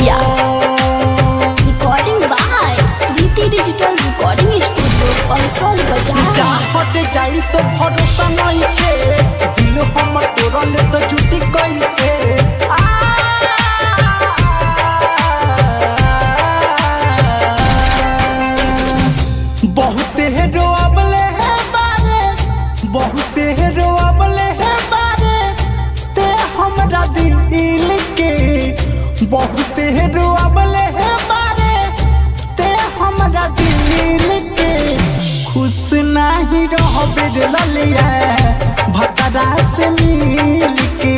Chakiya. Recording by Preeti digital recording studio Pahsaul Bazar. हट जाई तो भरोसा नहीं के दिल हम तोरल तो झूठी कैसे बहुते रोअबले है बारे बहुते रोअबले है बारे ते हमरा दिल के बहुते रोअबले है बारे ते हमरा दिल के खुश नहीं रहबे ललिया भतरा से मिल के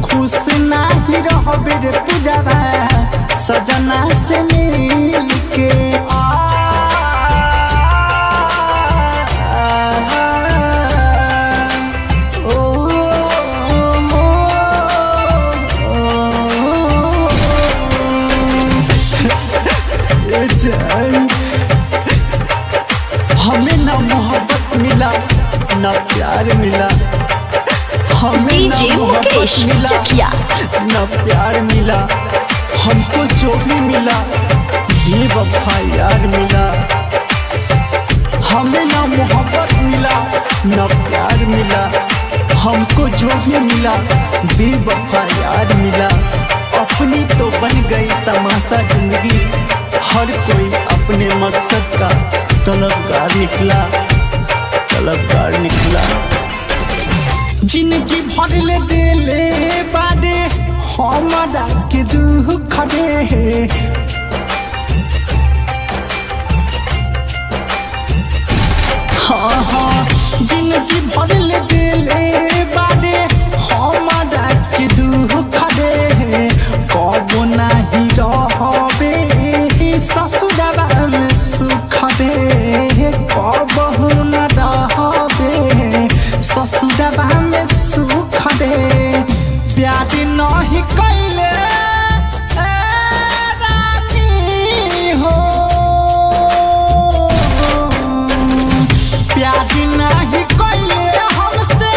खुश नहीं रहबे रे पूजवा सजना से मिल के हमें ना मोहब्बत मिला ना प्यार मिला हमें ना मोहब्बत मिला चकिया। ना प्यार मिला हमको जो भी मिला बेवफा यार मिला हमें ना मोहब्बत मिला ना प्यार मिला हमको जो भी मिला बेवफा यार मिला अपनी तो बन गई तमाशा जिंदगी हर कोई अपने मकसद का तलबगार निकला जिंदगी भर ले दिले बारे हमारा के दुख दे हाँ हाँ जिंदगी भर ले दिले बारे हमारा के दुख दे कबो नहीं रहबे ससुराल में सुख दे कबहू न रहबे ससुराल में सुख दे प्यार नहीं कैले रानी हो प्यार नहीं कैले हमसे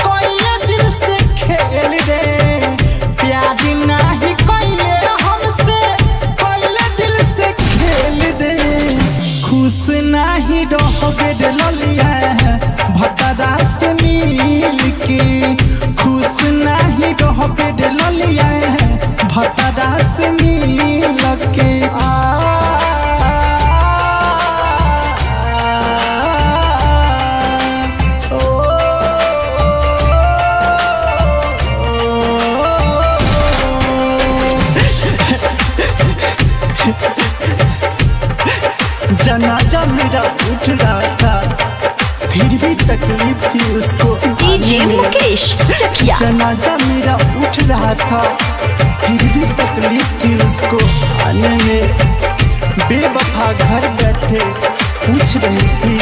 कोई दिल से खेल दे प्यार नहीं कैले हमसे कोई दिल से खेल दे खुश नहीं रहबे ललिया भतरा से मिल के खुश नहीं रहबे ललिया भतरा से मिल के जनाजा मेरा उठ रहा था फिर भी तकलीफ थी उसको डीजे मुकेश चकिया। जनाजा मेरा उठ रहा था फिर भी तकलीफ थी उसको आने में बेवफा घर बैठे पूछ रही थी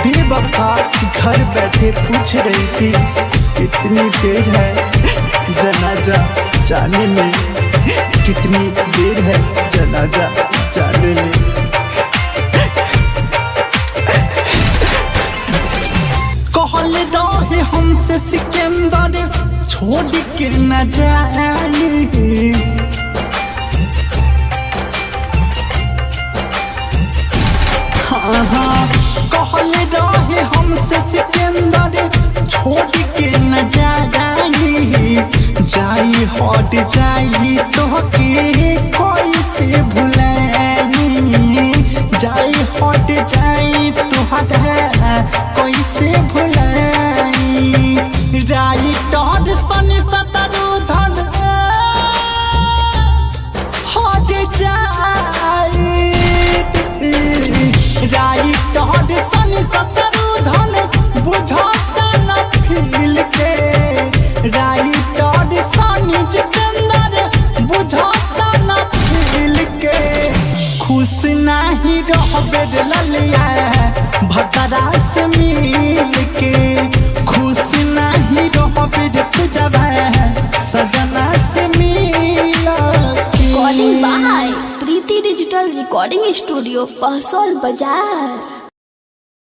बेवफा घर बैठे पूछ रही थी कितनी देर है जनाजा जाने में कितनी देर है जनाजा जाने में कहल रहे हमसे सिकंदर छोड़ के न जाए हाँ हाँ कहल रहे हमसे सिकंदर छोड़ के न जाए जाई हट जाई तो के कोई से भुलाई जाई हट जाई तो कोई से भुलाई राई टॉड सन सतरु धन हट जाई राई टॉड सन सतरु धन बुझाता न फील के राई टॉड सन जितेंद्र बुझाता न फील के खुश नहीं रहबे ललिया भतरा से मिल के खुश नहीं रहबे पूजवा सजना से मिल के। Recording by Preeti digital recording studio Pahsaul बाजार।